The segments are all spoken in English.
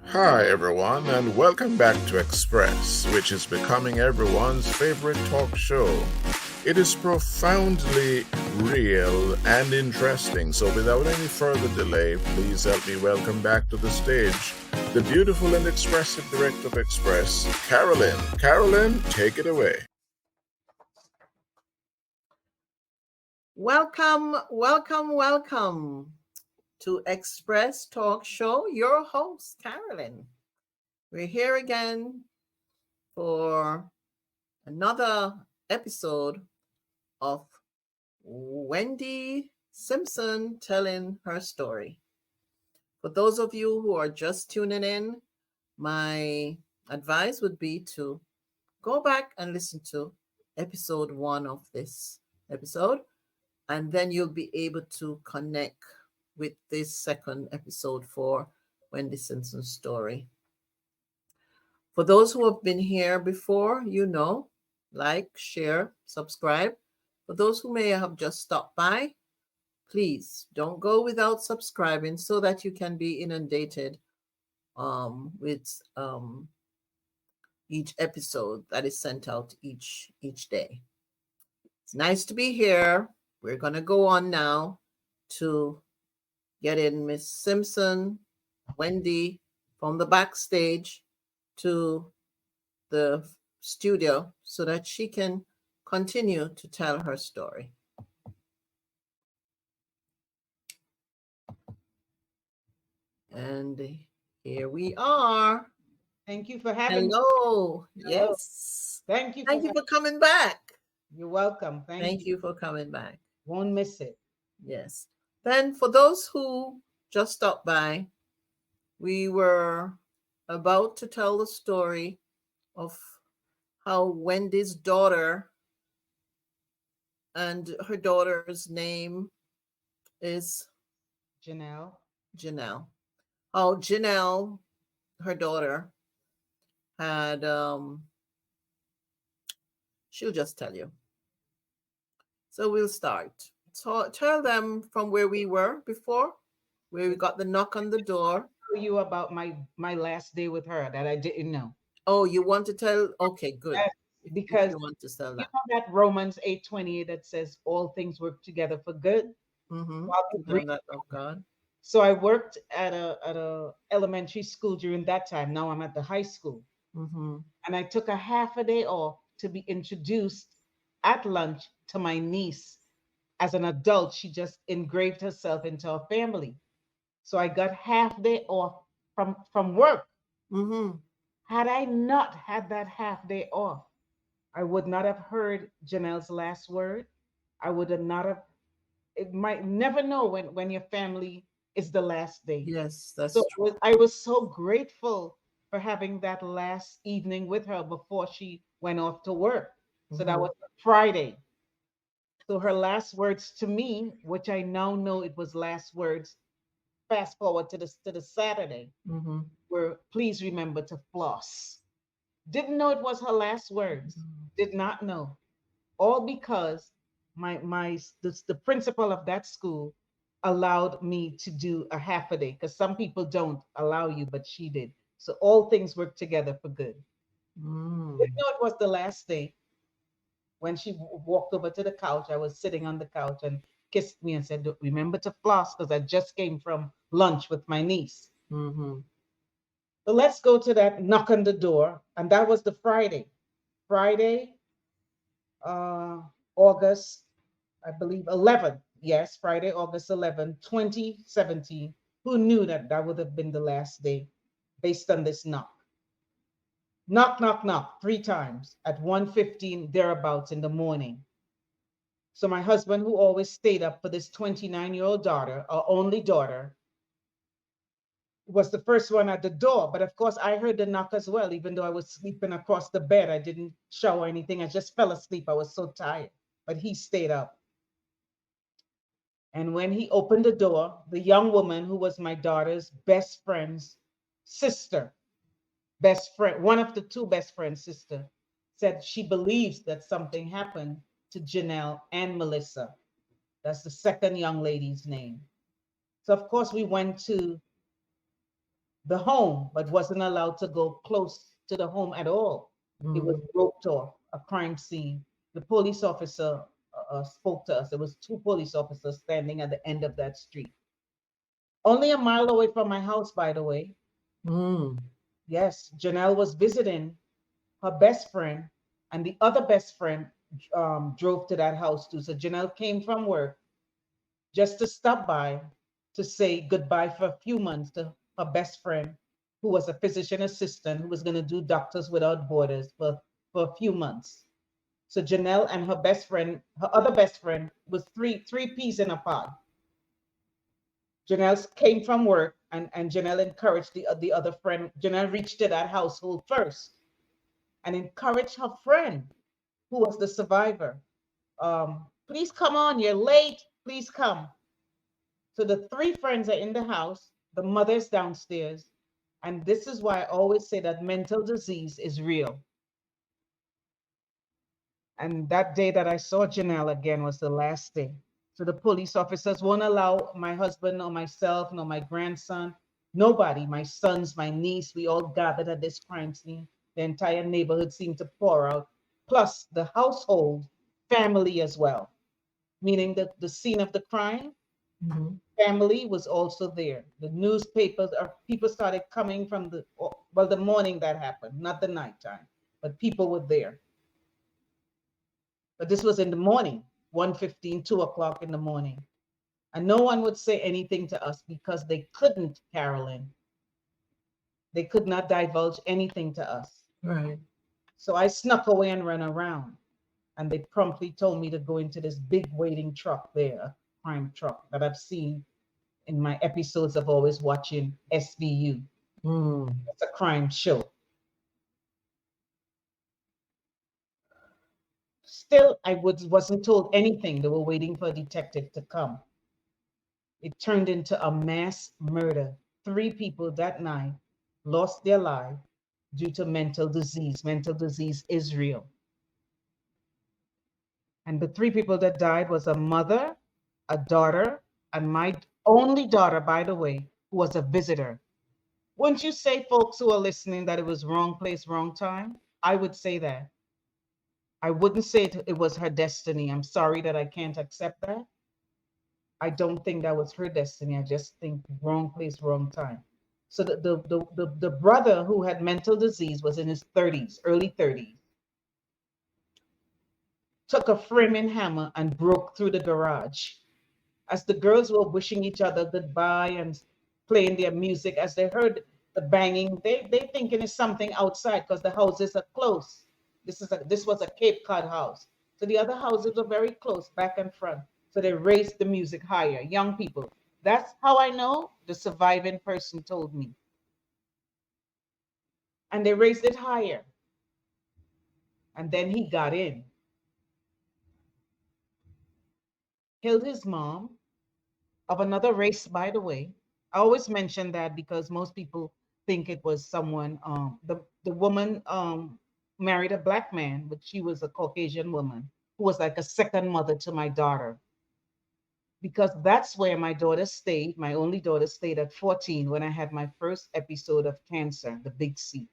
Hi, everyone, and welcome back to Express, which is becoming everyone's favorite talk show. It is profoundly real and interesting, so without any further delay, please help me welcome back to the stage the beautiful and expressive director of Express, Carolyn. Carolyn, take it away. Welcome, welcome, welcome to Express Talk Show. Your host, Carolyn. We're here again for another episode of Wendy Simpson telling her story. For those of you who are just tuning in, my advice would be to go back and listen to episode 1 of this episode, and then you'll be able to connect with this second episode for Wendy Simpson's story. For those who have been here before, like, share, subscribe. For those who may have just stopped by, please don't go without subscribing so that you can be inundated with each episode that is sent out each day. It's nice to be here. We're gonna go on now to get in Miss Simpson, Wendy, from the backstage to the studio so that she can continue to tell her story. And here we are. Thank you for having me. Hello. Hello. Yes. Thank you. Thank you for coming back. You're welcome. Thank you for coming back. Won't miss it. Yes. Then for those who just stopped by, we were about to tell the story of how Wendy's daughter, and her daughter's name is Janelle. Janelle. How Janelle, her daughter, had she'll just tell you. So we'll start. So tell them from where we were before, where we got the knock on the door. Tell you about my last day with her that I didn't know. Oh, you want to tell? Okay, good. Yes, If because you want to tell you that. know that Romans 8:28 that says all things work together for good. Mm-hmm. While you To them breathe. that of God. So I worked at a elementary school during that time. Now I'm at the high school, Mm-hmm. and I took a half a day off to be introduced at lunch to my niece. As an adult, she just engraved herself into our family. So I got half day off from work. Mm-hmm. Had I not had that half day off, I would not have heard Janelle's last word. I would have not have. It might never know when your family is the last day. Yes, So that's true. I was so grateful for having that last evening with her before she went off to work. So that Mm-hmm. was Friday. So her last words to me, which I now know it was last words, fast forward to the Saturday, Mm-hmm. were please remember to floss. Didn't know it was her last words. Did not know. All because the principal of that school allowed me to do a half a day because some people don't allow you, but she did. So all things work together for good. Mm. Didn't know it was the last day. When she walked over to the couch, I was sitting on the couch and kissed me and said, remember to floss because I just came from lunch with my niece. Mm-hmm. So let's go to that knock on the door. And that was the Friday. Friday, uh, August, I believe, 11th. Yes, Friday, August 11th, 2017. Who knew that that would have been the last day based on this knock? Knock, knock, knock, 3 times at 1:15 thereabouts in the morning. So my husband, who always stayed up for this 29-year-old daughter, our only daughter, was the first one at the door. But of course, I heard the knock as well, even though I was sleeping across the bed. I didn't shower or anything. I just fell asleep. I was so tired. But he stayed up. And when he opened the door, the young woman who was my daughter's best friend's sister, best friend, one of the two best friends' sister, said she believes that something happened to Janelle and Melissa. That's the second young lady's name. So of course we went to the home, but wasn't allowed to go close to the home at all. It was Mm. roped off a crime scene. The police officer spoke to us. There was two police officers standing at the end of that street, only a mile away from my house, by the way. Mm. Yes, Janelle was visiting her best friend, and the other best friend drove to that house too. So Janelle came from work just to stop by to say goodbye for a few months to her best friend, who was a physician assistant who was going to do Doctors Without Borders for a few months. So Janelle and her best friend, her other best friend, was three peas in a pod. Janelle came from work, and Janelle encouraged the other friend. Janelle reached to that household first and encouraged her friend, who was the survivor. Please come on, you're late. Please come. So the three friends are in the house, the mother's downstairs. And this is why I always say that mental disease is real. And that day that I saw Janelle again was the last day. So the police officers won't allow my husband or myself, nor my grandson, nobody, my sons, my niece, we all gathered at this crime scene. The entire neighborhood seemed to pour out, plus the household family as well, meaning that the scene of the crime, Mhm. family was also there. The newspapers, people started coming from the morning that happened, not the nighttime, but people were there. But this was in the morning, 1:15, 2 o'clock in the morning. And no one would say anything to us because they couldn't, Carolyn. They could not divulge anything to us. Right. So I snuck away and ran around. And they promptly told me to go into this big waiting truck there, a crime truck that I've seen in my episodes of always watching SVU. Mm. It's a crime show. Still, wasn't told anything. They were waiting for a detective to come. It turned into a mass murder. Three people that night lost their lives due to mental disease. Mental disease is real. And the three people that died was a mother, a daughter, and my only daughter, by the way, who was a visitor. Wouldn't you say, folks who are listening, that it was wrong place, wrong time? I would say that. I wouldn't say it was her destiny. I'm sorry that I can't accept that. I don't think that was her destiny. I just think wrong place, wrong time. So the brother who had mental disease was in his 30s, early 30s, took a framing hammer and broke through the garage. As the girls were wishing each other goodbye and playing their music, as they heard the banging, they thinking it's something outside because the houses are close. This was a Cape Cod house. So the other houses were very close, back and front. So they raised the music higher, young people. That's how I know, the surviving person told me. And they raised it higher. And then he got in, killed his mom, of another race, by the way. I always mention that because most people think it was someone, the woman married a black man, but she was a Caucasian woman who was like a second mother to my daughter. Because that's where my daughter stayed, my only daughter stayed at 14 when I had my first episode of cancer, the big C.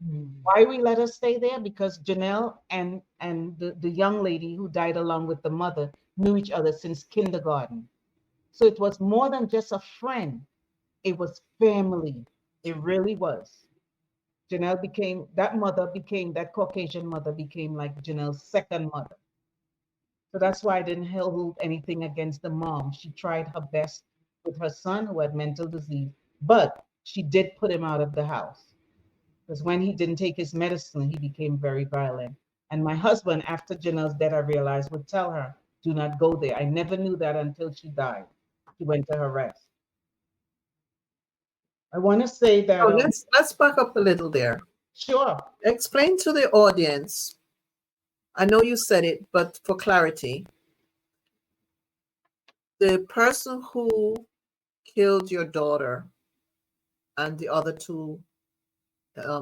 Mm. Why we let her stay there? Because Janelle and the young lady who died along with the mother knew each other since kindergarten. So it was more than just a friend. It was family. It really was. Janelle became, that Caucasian mother became like Janelle's second mother. So that's why I didn't hold anything against the mom. She tried her best with her son who had mental disease, but she did put him out of the house. Because when he didn't take his medicine, he became very violent. And my husband, after Janelle's death, I realized, would tell her, do not go there. I never knew that until she died. She went to her rest. I want to say that, So let's back up a little there. sure, Explain to the audience. I know you said it, but for clarity, the person who killed your daughter and the other two,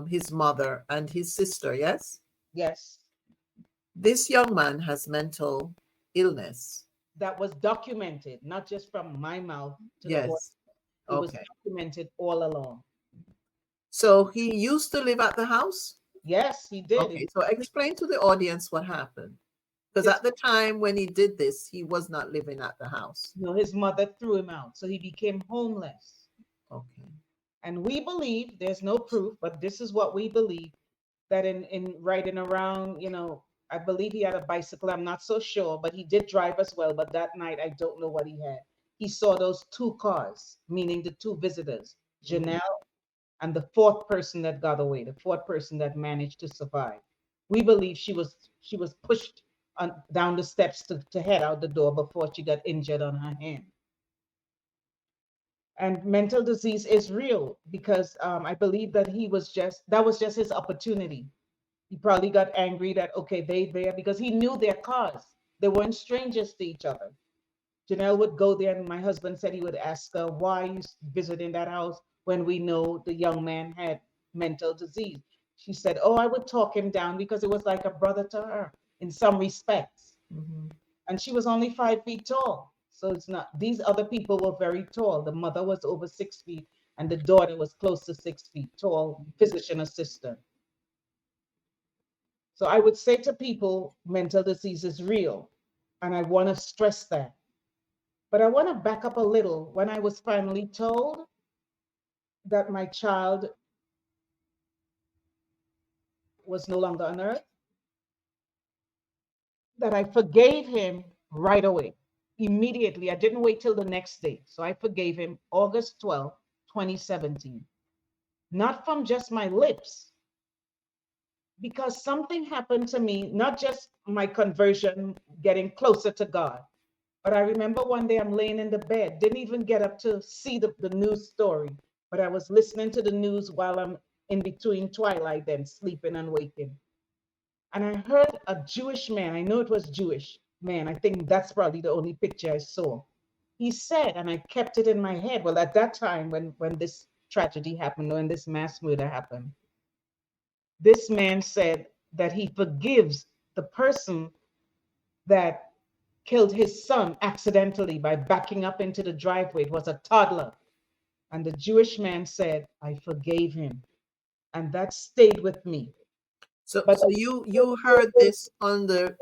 his mother and his sister, yes? yes, This young man has mental illness. that was documented, not just from my mouth to the audience. Yes. It was Okay. documented all along. So he used to live at the house? Yes, he did. Okay, so explain to the audience what happened. Because His, at the time when he did this, he was not living at the house. his mother threw him out, so he became homeless. Okay. And we believe, there's no proof, but this is what we believe, that in riding around, I believe he had a bicycle. I'm not so sure, but he did drive as well. But that night, I don't know what he had. He saw those two cars, meaning the two visitors, Mhm. Janelle and the fourth person that got away, the fourth person that managed to survive. We believe she was pushed down the steps to head out the door before she got injured on her hand. And mental disease is real because I believe that that was just his opportunity. He probably got angry that, okay, they there, because he knew their cars. They weren't strangers to each other. Janelle would go there, and my husband said he would ask her, why are you visiting that house when we know the young man had mental disease? She said, oh, I would talk him down because it was like a brother to her in some respects. Mhm. And she was only 5 feet tall. So it's not, these other people were very tall. The mother was over 6 feet, and the daughter was close to 6 feet tall, physician assistant. So I would say to people, mental disease is real. And I want to stress that. But I want to back up a little. When I was finally told that my child was no longer on earth, that I forgave him right away, immediately. I didn't wait till the next day. So I forgave him August 12th, 2017. Not from just my lips, because something happened to me, not just my conversion, getting closer to God. But I remember one day I'm laying in the bed, didn't even get up to see the news story, but I was listening to the news while I'm in between twilight and sleeping and waking. And I heard a Jewish man, I know it was Jewish man, I think that's probably the only picture I saw. He said, and I kept it in my head. Well, at that time, when this tragedy happened, when this mass murder happened, this man said that he forgives the person that killed his son accidentally by backing up into the driveway. It was a toddler. And the Jewish man said, I forgave him. And that stayed with me. So But so you heard this on the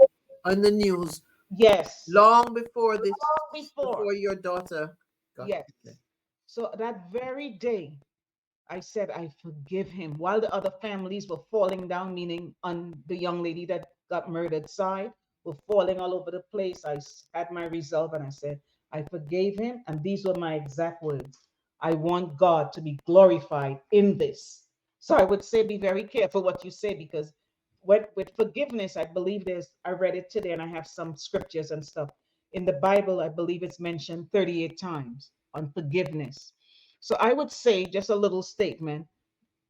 news yes, long before this, before, before your daughter got yes. it. So that very day, I said, I forgive him. While the other families were falling down, meaning on the young lady that got murdered side, were falling all over the place, had my resolve and I said, I forgave him. And these were my exact words. I want God to be glorified in this. So I would say, be very careful what you say, because with forgiveness, I believe I read it today and I have some scriptures and stuff. In the Bible, I believe it's mentioned 38 times on forgiveness. So I would say, just a little statement.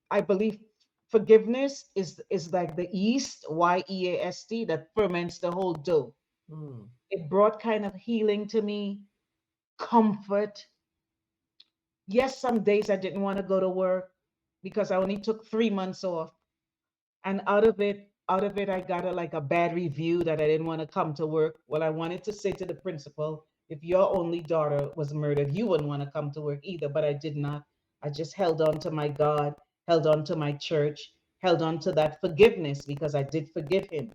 I believe forgiveness is like the yeast, yeast, that ferments the whole dough. Mm. It brought kind of healing to me, comfort. Yes, some days I didn't want to go to work because I only took 3 months off. And out of it, I got like a bad review that I didn't want to come to work. Well, I wanted to say to the principal, if your only daughter was murdered, you wouldn't want to come to work either. But I did not. I just held on to my God, held on to my church, held on to that forgiveness because I did forgive him.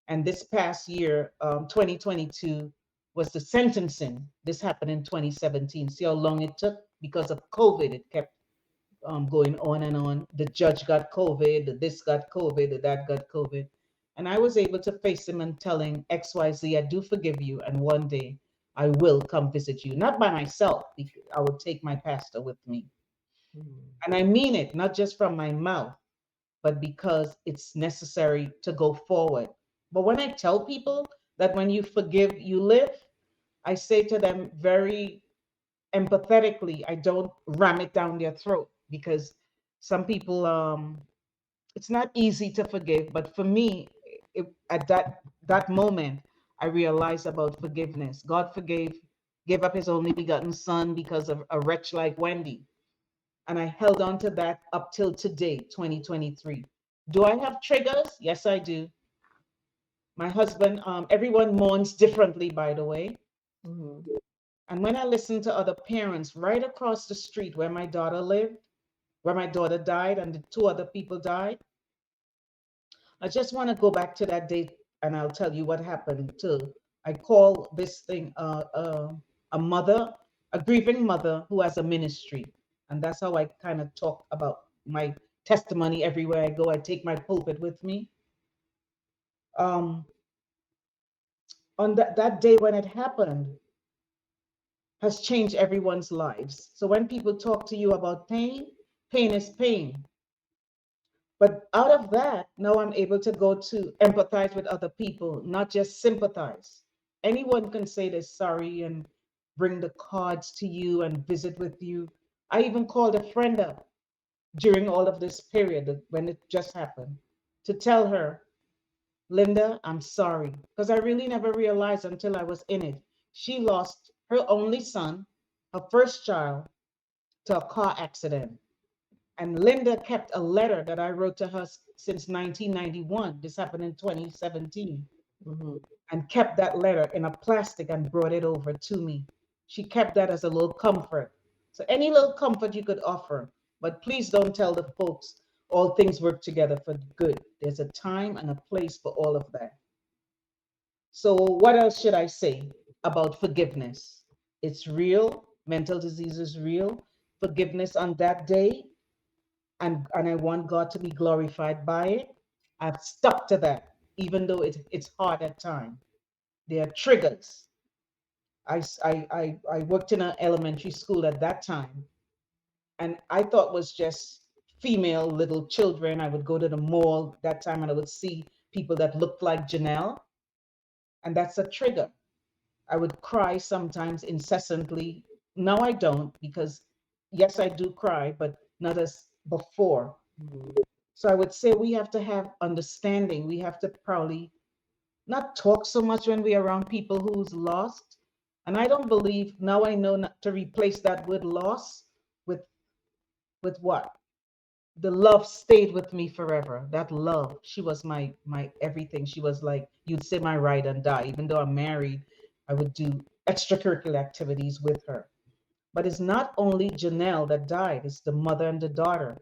And this past year, 2022, was the sentencing. This happened in 2017. See how long it took? Because of COVID, it kept going on and on. The judge got COVID, this got COVID, that got COVID. And I was able to face him and telling XYZ, I do forgive you. And one day I will come visit you, not by myself. I would take my pastor with me. Mm. And I mean it, not just from my mouth, but because it's necessary to go forward. But when I tell people that when you forgive, you live, I say to them very empathetically, I don't ram it down their throat, because some people, it's not easy to forgive. But for me, at that moment, I realized about forgiveness. God gave up his only begotten son because of a wretch like Wendy. And I held on to that up till today, 2023. Do I have triggers? Yes, I do. My husband, everyone mourns differently, by the way. Mhm. And when I listen to other parents right across the street where my daughter lived, where my daughter died and the two other people died. I just want to go back to that date and I'll tell you what happened too. I call this thing a mother, a grieving mother who has a ministry. And that's how I kind of talk about my testimony everywhere I go. I take my pulpit with me. Um, on that day when it happened has changed everyone's lives. So when people talk to you about pain, pain is pain. But out of that, now I'm able to go to empathize with other people, not just sympathize. Anyone can say they're sorry and bring the cards to you and visit with you. I even called a friend up during all of this period when it just happened to tell her, Linda, I'm sorry. Because I really never realized until I was in it. She lost her only son, her first child, to a car accident. And Linda kept a letter that I wrote to her since 1991. This happened in 2017. Mm-hmm. And kept that letter in a plastic and brought it over to me. She kept that as a little comfort. So any little comfort you could offer, but please don't tell the folks all things work together for good. There's a time and a place for all of that. So what else should I say about forgiveness? It's real. Mental disease is real. Forgiveness on that day, and I want God to be glorified by it. I've stuck to that, even though it's hard at times. There are triggers. I worked in an elementary school at that time, and I thought was just female little children. I would go to the mall that time and I would see people that looked like Janelle, and that's a trigger. I would cry sometimes incessantly. Now I don't because, yes, I do cry, but not as before. Mm-hmm. So I would say we have to have understanding. We have to probably not talk so much when we're around people who's lost. And I don't believe now I know not to replace that word loss with what? The love stayed with me forever. That love. She was my everything. She was like, you'd say my ride and die. Even though I'm married, I would do extracurricular activities with her. But it's not only Janelle that died, it's the mother and the daughter.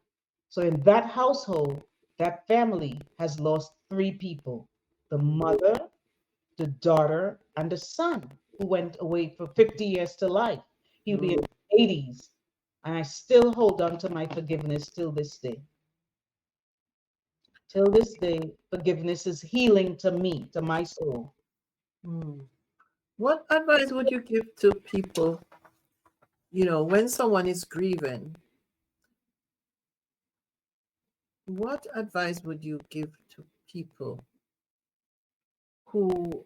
So in that household, that family has lost three people: the mother, the daughter, and the son, who went away for 50 years to life. He'll be in Mm-hmm. his 80s. And I still hold on to my forgiveness till this day. Till this day, forgiveness is healing to me, to my soul. Mm. What advice would you give to people, when someone is grieving? What advice would you give to people who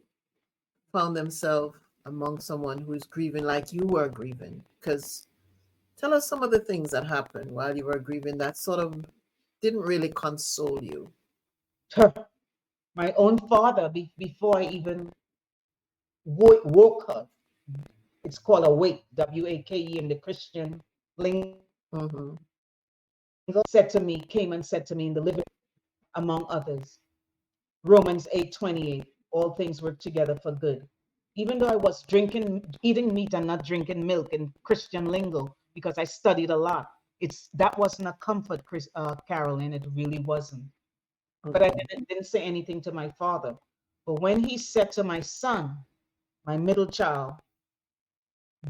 found themselves among someone who is grieving like you were grieving? Because tell us some of the things that happened while you were grieving that sort of didn't really console you. My own father, before I even woke up, it's called awake, W-A-K-E in the Christian lingo, Mm-hmm. said to me, came and said to me in the living, among others, Romans 8:28, all things work together for good. Even though I was eating meat and not drinking milk in Christian lingo, because I studied a lot, that wasn't a comfort, Carolyn, it really wasn't. But I Okay. didn't say anything to my father. But when he said to my son, my middle child,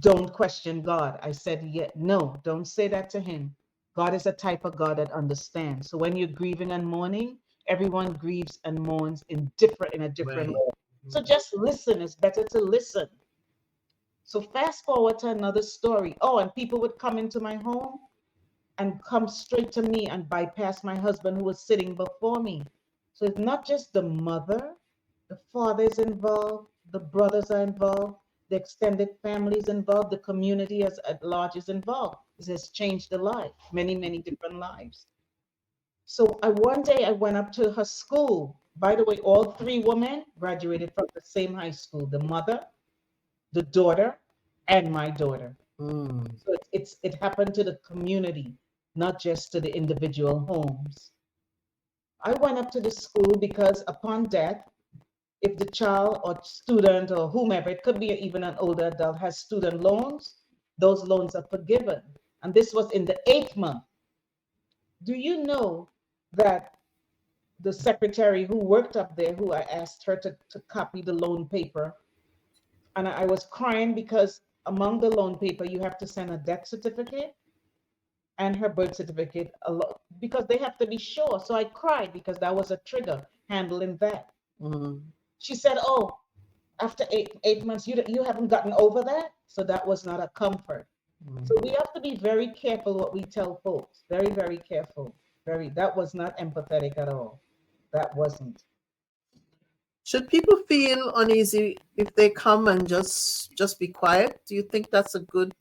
don't question God, I said, yeah, no, don't say that to him. God is a type of God that understands. So when you're grieving and mourning, everyone grieves and mourns in a different Right. way. So just listen. It's better to listen. So fast forward to another story. Oh, and people would come into my home and come straight to me and bypass my husband who was sitting before me. So it's not just the mother, the father is involved, the brothers are involved, the extended family is involved, the community as at large is involved. This has changed the life, many, many different lives. So one day I went up to her school. By the way, all three women graduated from the same high school: the mother, the daughter, and my daughter. Mm. So it happened to the community, not just to the individual homes. I went up to the school because upon death, if the child or student or whomever, it could be even an older adult, has student loans, those loans are forgiven. And this was in the 8th month. Do you know that the secretary who worked up there, who I asked her to copy the loan paper, and I was crying because among the loan paper, you have to send a death certificate and her birth certificate because they have to be sure. So I cried because that was a trigger handling that. Mm-hmm. She said, "Oh, after eight months, you haven't gotten over that." So that was not a comfort. So we have to be very careful what we tell folks. Very, very careful. Very. That was not empathetic at all. That wasn't. Should people feel uneasy if they come and just be quiet? Do you think that's a good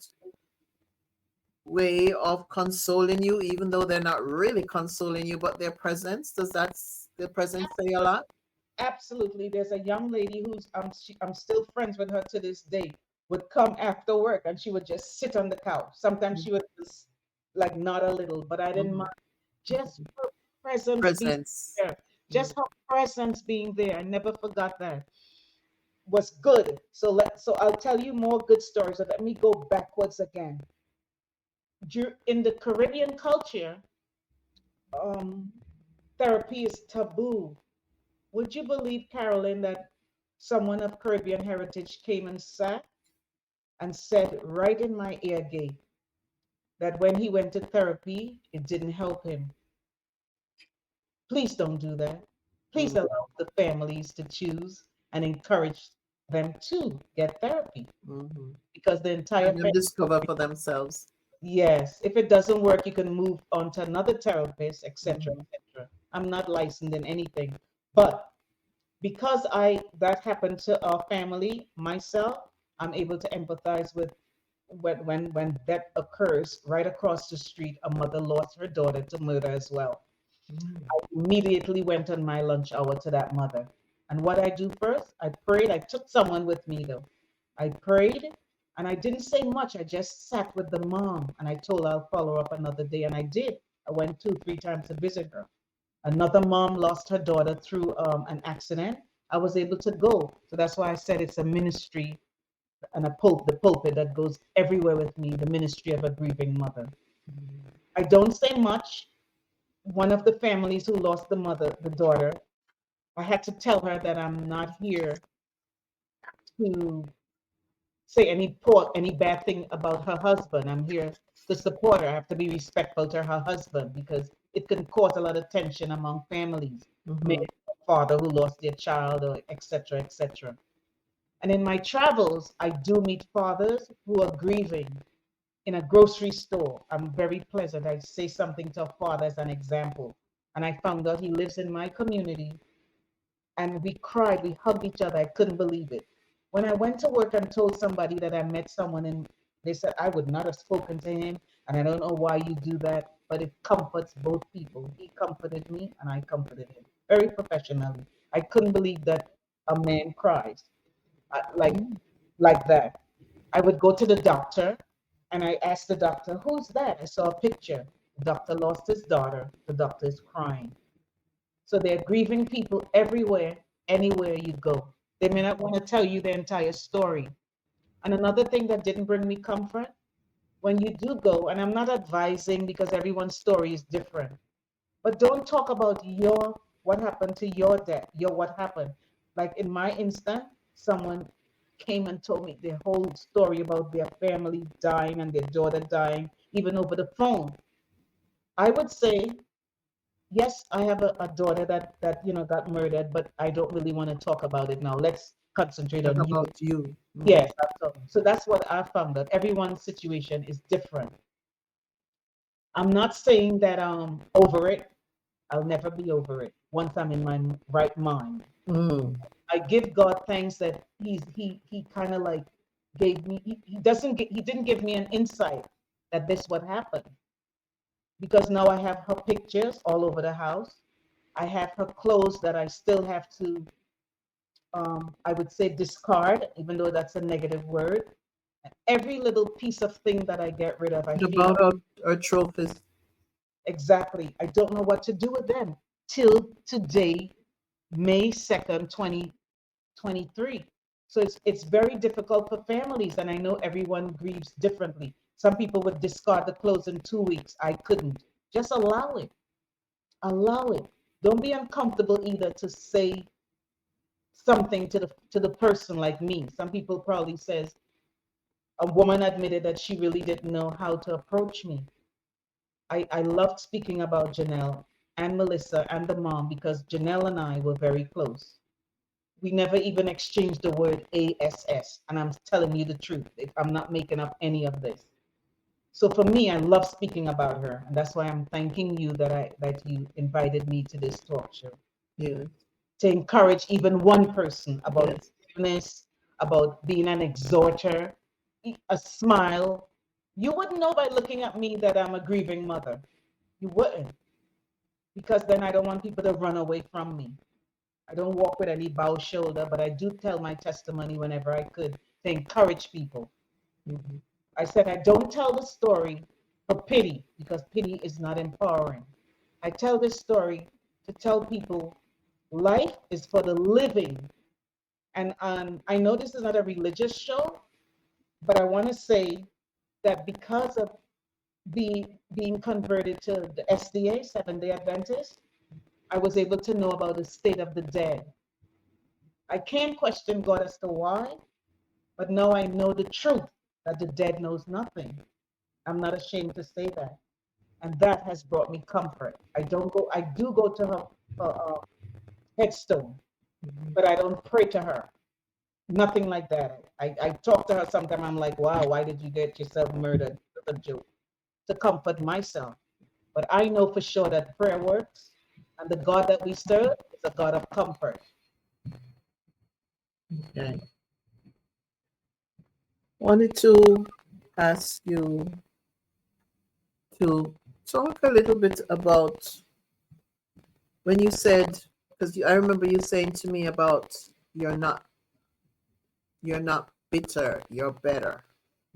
way of consoling you, even though they're not really consoling you, but their presence, their presence say a lot? Absolutely. There's a young lady who's I'm still friends with her to this day. Would come after work and she would just sit on the couch. Sometimes she would just like nod a little, but I didn't Mhm. mind. Just her presence being Presence. there. Just her presence being there. I never forgot that. Was good. So I'll tell you more good stories. So let me go backwards again. In the Caribbean culture, um, therapy is taboo. Would you believe, Carolyn, that someone of Caribbean heritage came and sat and said right in my ear gate that when he went to therapy, it didn't help him? Please don't do that. Please Mm-hmm. allow the families to choose and encourage them to get therapy Mm-hmm. because the entire And then family. discover for themselves. Yes, if it doesn't work, you can move on to another therapist, etc., Mm-hmm. etc. I'm not licensed in anything, but because I that happened to our family, myself, I'm able to empathize with when that occurs right across the street. A mother lost her daughter to murder as well. Immediately went on my lunch hour to that mother. And what I do first, I prayed. I took someone with me though. I prayed and I didn't say much. I just sat with the mom and I told her I'll follow up another day. And I did. I went 2, 3 times to visit her. Another mom lost her daughter through an accident. I was able to go. So that's why I said it's a ministry and the pulpit that goes everywhere with me, the ministry of a grieving mother. I don't say much. One of the families who lost the daughter, I had to tell her that I'm not here to say any bad thing about her husband. I'm here to support her. I have to be respectful to her husband because it can cause a lot of tension among families. Mm-hmm. Maybe a father who lost their child or etc. etc. And in my travels, I do meet fathers who are grieving in a grocery store. I'm very pleasant. I say something to a father as an example. And I found out he lives in my community and we cried, we hugged each other. I couldn't believe it. When I went to work and told somebody that I met someone and they said I would not have spoken to him, and I don't know why you do that, but it comforts both people. He comforted me and I comforted him very professionally. I couldn't believe that a man cries like that. I would go to the doctor and I asked the doctor, "Who's that?" I saw a picture. The doctor lost his daughter. The doctor is crying. So they're grieving people everywhere, anywhere you go. They may not want to tell you their entire story. And another thing that didn't bring me comfort, when you do go, and I'm not advising because everyone's story is different, but don't talk about your what happened to your death, your what happened. Like in my instant, someone came and told me their whole story about their family dying and their daughter dying, even over the phone. I would say yes, I have a daughter that got murdered, but I don't really want to talk about it now. Let's concentrate Talk on you. about you. Mm-hmm. Yes, so that's what I found that everyone's situation is different. I'm not saying that I'm over it. I'll never be over it once I'm in my right mind. Mm-hmm. I give God thanks that he kind of like gave me he didn't give me an insight that this would happen because now I have her pictures all over the house. I have her clothes that I still have to, I would say, discard, even though that's a negative word. Every little piece of thing that I get rid of, I What feel about our trophies? exactly. I don't know what to do with them till today, May 2nd, 2023. So it's very difficult for families, and I know everyone grieves differently. Some people would discard the clothes in 2 weeks. I couldn't. Just allow it. Allow it. Don't be uncomfortable either to say something to the person like me. Some people probably says a woman admitted that she really didn't know how to approach me. I loved speaking about Janelle and Melissa and the mom because Janelle and I were very close. We never even exchanged the word ASS. And I'm telling you the truth. I'm not making up any of this. So for me, I love speaking about her. And that's why I'm thanking you that you invited me to this talk show. Yes. To encourage even one person about Yes. forgiveness, about being an exhorter, a smile. You wouldn't know by looking at me that I'm a grieving mother. You wouldn't. Because then I don't want people to run away from me. I don't walk with any bowed shoulder, but I do tell my testimony whenever I could to encourage people. Mhm. I said I don't tell the story for pity because pity is not empowering. I tell this story to tell people life is for the living. And I know this is not a religious show, but I want to say that because of being converted to the SDA, Seventh Day Adventist, I was able to know about the state of the dead. I can't question God as to why, but now I know the truth that the dead knows nothing. I'm not ashamed to say that. And that has brought me comfort. I do go to her headstone, Mhm. but I don't pray to her. Nothing like that. I talk to her sometimes. I'm like, wow, why did you get yourself murdered? It's a joke to comfort myself. But I know for sure that prayer works, and the God that we serve is a God of comfort. Okay. Wanted to ask you to talk a little bit about when you said, because I remember you saying to me about you're not you're not bitter, you're better,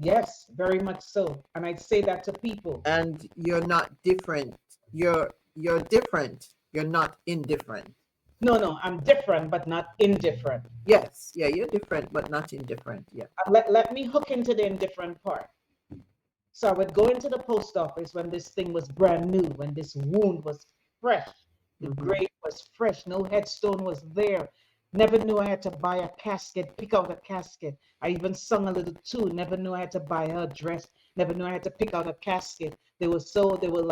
Yes, very much so. And I say that to people. and you're not different. You're different. You're not indifferent. No, no, I'm different, but not indifferent. Yes, yeah, you're different, but not indifferent. Yeah. Let me hook into the indifferent part. So I would go into the post office when this thing was brand new, when this wound was fresh. The Mhm. grave was fresh, no headstone was there. Never knew I had to buy a casket, pick out a casket. I even sung a little tune. Never knew I had to buy her dress. Never knew I had to pick out a casket. They were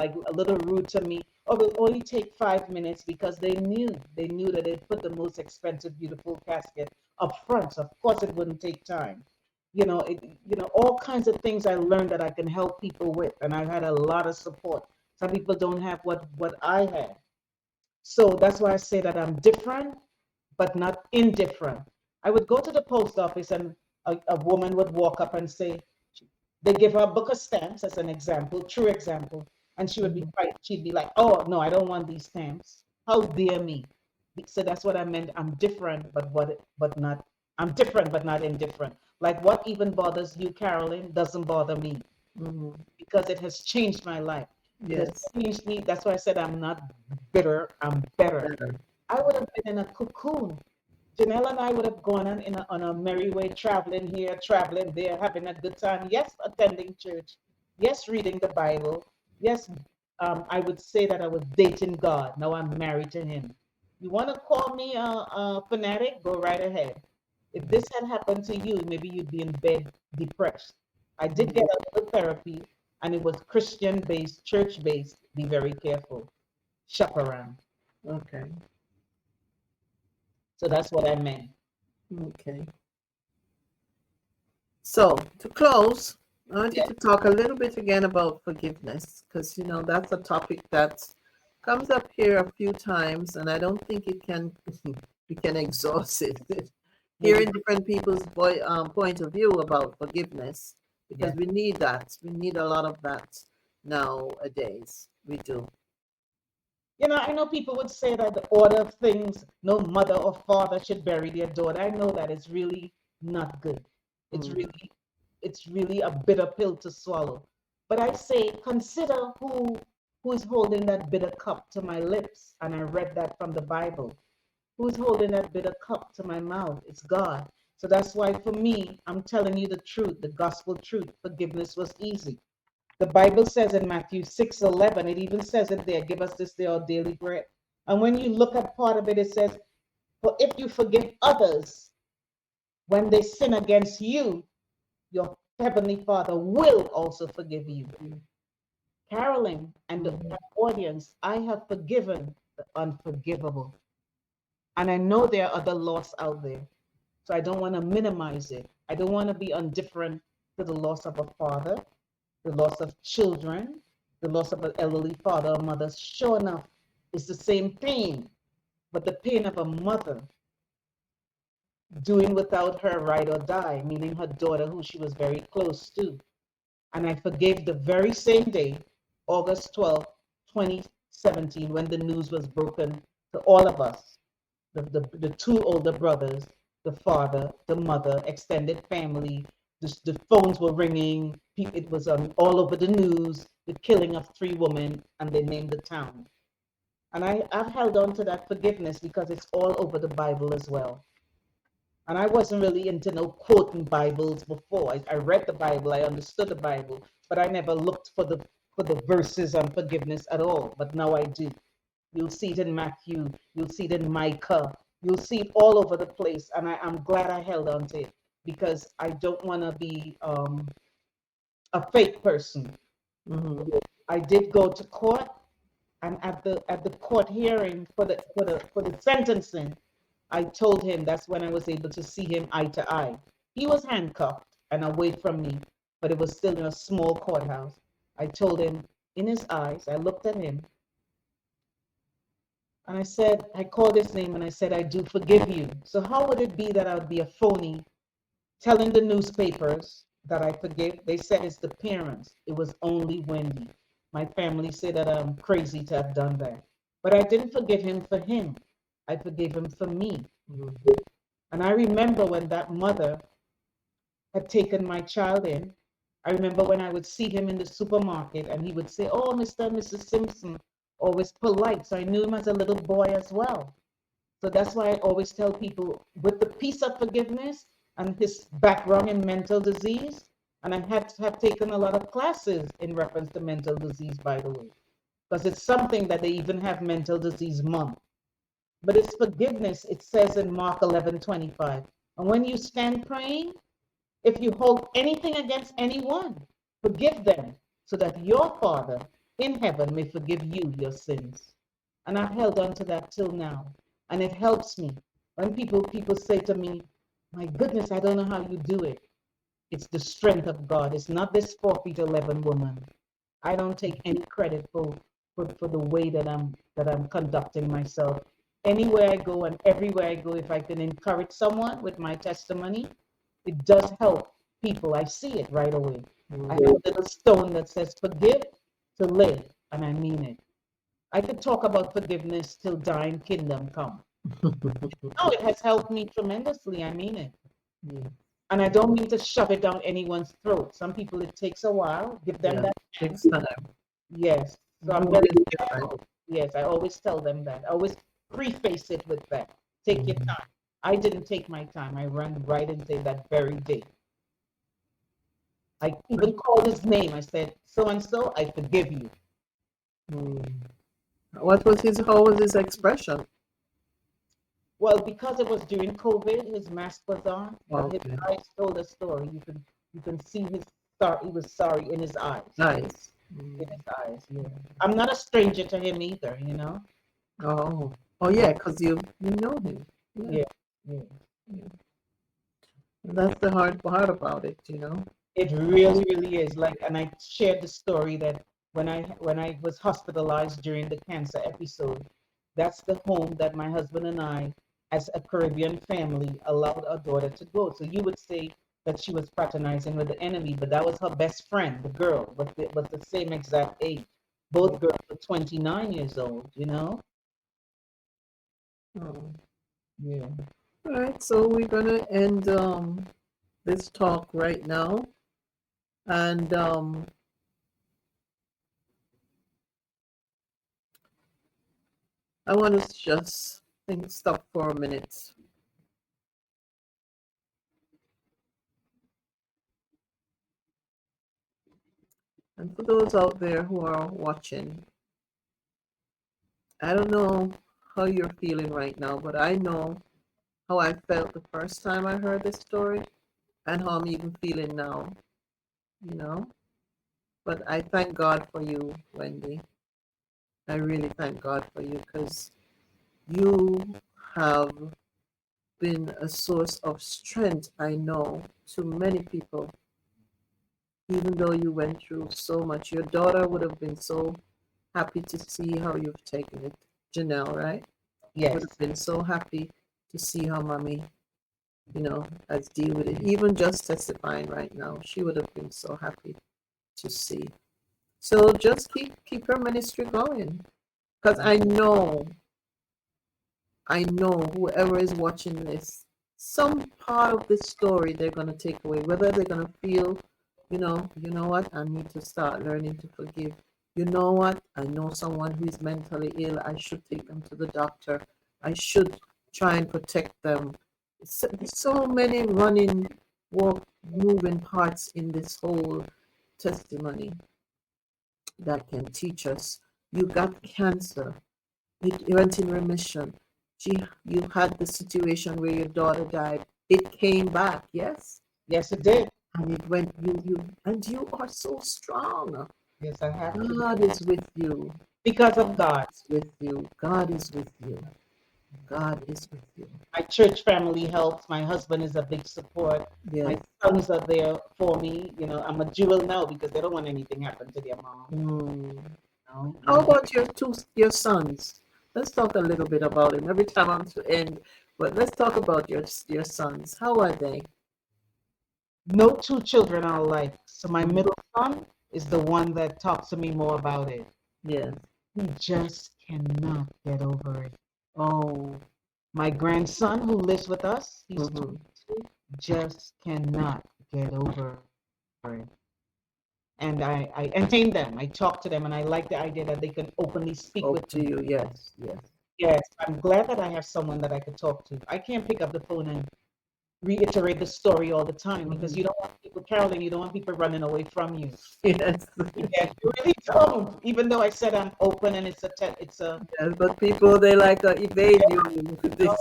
like a little rude to me. Oh, it will only take 5 minutes because they knew that they'd put the most expensive, beautiful casket up front. So of course it wouldn't take time. All kinds of things I learned that I can help people with, and I've had a lot of support. Some people don't have what I had. So that's why I say that I'm different, but not indifferent. I would go to the post office and a woman would walk up and say, they give her a book of stamps as an example, true example, and she would be Mhm. quite, she'd be like, oh no, I don't want these stamps. How dare me? So that's what I meant. I'm different, but not, I'm different, but not indifferent. Like what even bothers you, Carolyn, doesn't bother me Mhm. because it has changed my life. It has Yes. changed me. That's why I said I'm not bitter, I'm better. Better. I would have been in a cocoon. Janelle and I would have gone on a merry way, traveling here, traveling there, having a good time. Yes, attending church. Yes, reading the Bible. Yes, I would say that I was dating God. Now I'm married to Him. You want to call me a fanatic? Go right ahead. If this had happened to you, maybe you'd be in bed depressed. I did get a little therapy, and it was Christian based, church based. Be very careful. Shop around. Okay. So that's what I meant. Okay. So to close, I want you to talk a little bit again about forgiveness, because that's a topic that comes up here a few times, and I don't think it can we can exhaust it. Hearing different people's point of view about forgiveness, because Yeah. we need that. We need a lot of that nowadays. We do. I know people would say that the order of things, no mother or father should bury their daughter. I know that it's really not good. It's Mm. really, it's really a bitter pill to swallow. But I say, consider who is holding that bitter cup to my lips. And I read that from the Bible. Who's holding that bitter cup to my mouth? It's God. So that's why for me, I'm telling you the truth, the gospel truth. Forgiveness was easy. The Bible says in Matthew 6:11, it even says it there, give us this day our daily bread. And when you look at part of it, it says, for if you forgive others when they sin against you, your heavenly Father will also forgive you. Carolyn and the audience, I have forgiven the unforgivable. And I know there are other loss out there. So I don't want to minimize it. I don't want to be indifferent to the loss of a father, the loss of children, the loss of an elderly father or mother. Sure enough, it's the same pain, but the pain of a mother doing without her ride or die, meaning her daughter, who she was very close to. And I forgave the very same day, August 12th, 2017, when the news was broken to all of us, the two older brothers, the father, the mother, extended family. The phones were ringing. It was all over the news, the killing of 3 women, and they named the town. And I've held on to that forgiveness because it's all over the Bible as well. And I wasn't really into no quoting Bibles before. I read the Bible, I understood the Bible, but I never looked for the verses on forgiveness at all. But now I do. You'll see it in Matthew, you'll see it in Micah, you'll see it all over the place. And I'm glad I held on to it because I don't want to be a fake person. Mm-hmm. I did go to court, and at the court hearing for the sentencing, I told him that's when I was able to see him eye to eye. He was handcuffed and away from me, but it was still in a small courthouse. I told him in his eyes, I looked at him, and I said, I called his name and I said, I do forgive you. So how would it be that I would be a phony telling the newspapers that I forgive? They said it's the parents. It was only Wendy. My family said that I'm crazy to have done that. But I didn't forgive him for him. I forgave him for me. Mm-hmm. And I remember when that mother had taken my child in. I remember when I would see him in the supermarket and he would say, oh, Mr. and Mrs. Simpson, always polite. So I knew him as a little boy as well. So that's why I always tell people with the piece of forgiveness and his background in mental disease, and I had to have taken a lot of classes in reference to mental disease, by the way, because it's something that they even have mental disease month. But it's forgiveness, it says in Mark 11:25. And when you stand praying, if you hold anything against anyone, forgive them, so that your Father in heaven may forgive you your sins. And I've held on to that till now. And it helps me. When people say to me, my goodness, I don't know how you do it. It's the strength of God. It's not this 4 feet 11 woman. I don't take any credit for the way that I'm conducting myself. Anywhere I go and everywhere I go, if I can encourage someone with my testimony, it does help people. I see it right away. I have a little stone that says forgive to live, and I mean it. I could talk about forgiveness till dying kingdom come. No, it has helped me tremendously. I mean it. Yeah. And I don't mean to shove it down anyone's throat. Some people, it takes a while. Give them that chance. Takes time. Yes. So I'm very careful. Yes, I always tell them that. I always preface it with that. Take your time. I didn't take my time. I ran right into that very day. I even called his name. I said, so and so, I forgive you. How was his expression? Well, because it was during COVID, his mask was on, but Okay. his eyes told a story. You can see his sorry. He was sorry in his eyes. Nice. In his eyes, yeah. I'm not a stranger to him either, you know. Oh yeah, because you know him. Yeah, yeah. And that's the hard part about it, you know. It really, really is. Like, and I shared the story that when I was hospitalized during the cancer episode, that's the home that my husband and I, as a Caribbean family, allowed our daughter to go. So you would say that she was fraternizing with the enemy, but that was her best friend, the girl, but it was the same exact age. Both girls were 29 years old, you know? Oh. Yeah. All right, so we're gonna end this talk right now, and I want to just stop for a minute. And for those out there who are watching, I don't know how you're feeling right now, but I know how I felt the first time I heard this story and how I'm even feeling now, you know. But I thank God for you, Wendy. I really thank God for you because you have been a source of strength, I know, to many people, even though you went through so much. Your daughter would have been so happy to see how you've taken it. Janelle, right? Yes. Would have been so happy to see how mommy, has deal with it. Even just testifying right now, she would have been so happy to see. So just keep her ministry going. Because I know whoever is watching this, some part of this story they're going to take away, whether they're going to feel, what, I need to start learning to forgive. You know what, I know someone who is mentally ill, I should take them to the doctor. I should try and protect them. So many moving parts in this whole testimony that can teach us. You got cancer. You went in remission. You had the situation where your daughter died. It came back, yes, Yes, it did. and it went. And you are so strong. Yes, I have to. God is with you. Because of God. Is with you. God is with you. God is with you. My church family helps. My husband is a big support. Yes. My sons are there for me. I'm a jewel now because they don't want anything happen to their mom. How about your sons? Let's talk a little bit about him. Every time I'm to end, but let's talk about your sons. How are they? No two children are alike. So my middle son is the one that talks to me more about it. Yes. He just cannot get over it. Oh. My grandson who lives with us, he's Mhm. 22, just cannot get over it. And I entertain them. I talk to them, and I like the idea that they can openly speak with To me. you, yes, yes. Yes, I'm glad that I have someone that I could talk to. I can't pick up the phone and reiterate the story all the time because you don't want people, Carolyn, you don't want people running away from you. Yes. Yeah, you really don't. Even though I said I'm open and it's a Yes, but people they like to evade you. no,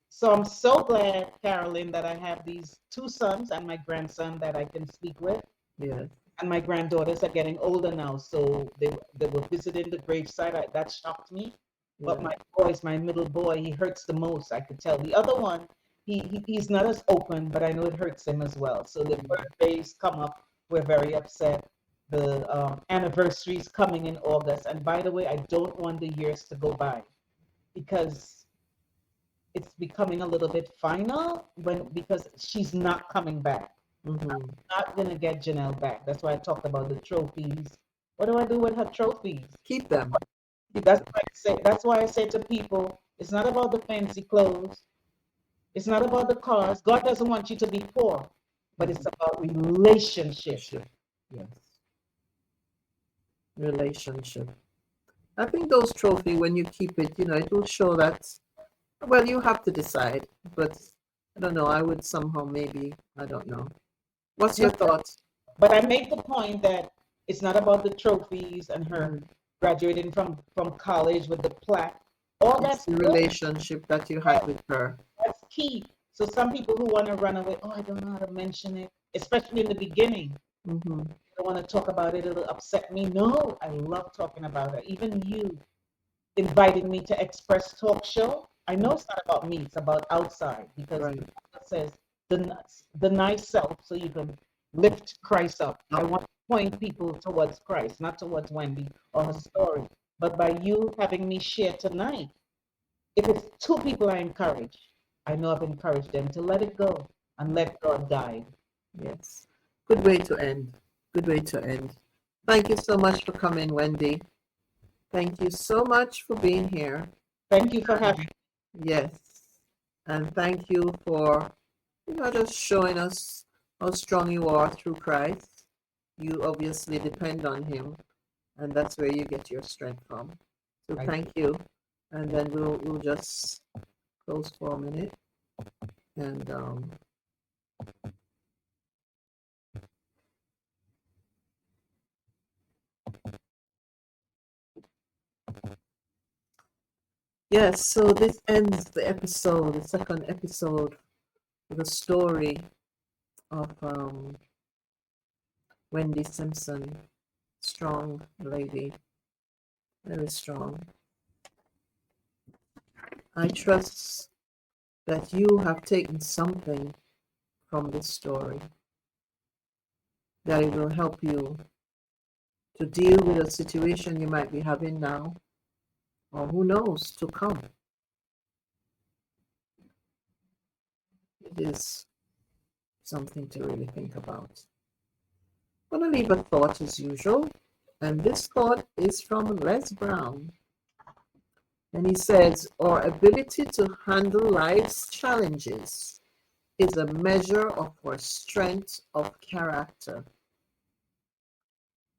so I'm so glad, Carolyn, that I have these two sons and my grandson that I can speak with. Yes. And my granddaughters are getting older now, so they were visiting the gravesite. That shocked me. But my boys, my middle boy, he hurts the most. I could tell. The other one, he's not as open, but I know it hurts him as well. So the birthdays come up, we're very upset. The anniversaries coming in August, and by the way, I don't want the years to go by because it's becoming a little bit final because she's not coming back. I'm not gonna get Janelle back. That's why I talked about the trophies. What do I do with her trophies? Keep them. That's why I say to people, it's not about the fancy clothes. It's not about the cars. God doesn't want you to be poor, but it's about relationship. Yes. Relationship. I think those trophy when you keep it, it will show that. Well, you have to decide, but I don't know. I would somehow maybe I don't know. What's your thoughts? But I make the point that it's not about the trophies and her graduating from college with the plaque. All It's that's the good. relationship that you had with her. That's key. So some people who want to run away, oh, I don't know how to mention it, especially in the beginning. I don't want to talk about it. It'll upset me. No, I love talking about it. Even you inviting me to Express Talk Show. I know it's not about me. It's about outside because Right. the Bible says deny self so you can lift Christ up. I want to point people towards Christ, not towards Wendy or her story. But by you having me share tonight, if it's two people I encourage, I know I've encouraged them to let it go and let God guide. Yes. Good way to end. Good way to end. Thank you so much for coming, Wendy. Thank you so much for being here. Thank you for having me. Yes. And thank you for, just showing us how strong you are through Christ. You obviously depend on him, and that's where you get your strength from. So thank you. And then we'll just close for a minute. And Yes, so this ends the episode, the second episode, with a story of Wendy Simpson. Strong lady, very strong. I trust that you have taken something from this story, that it will help you to deal with a situation you might be having now, or who knows, to come. It is something to really think about. I'm going to leave a thought as usual, and this thought is from Les Brown. And he says, our ability to handle life's challenges is a measure of our strength of character.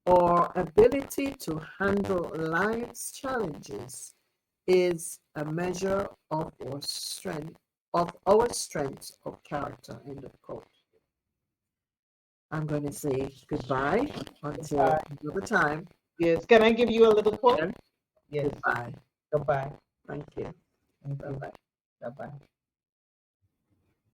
Our ability to handle life's challenges is a measure of our strength of character. End of quote. I'm going to say goodbye until another time. Yes. Can I give you a little quote? Yes. Goodbye. Goodbye. Thank you. Thank you. Bye-bye. Bye-bye.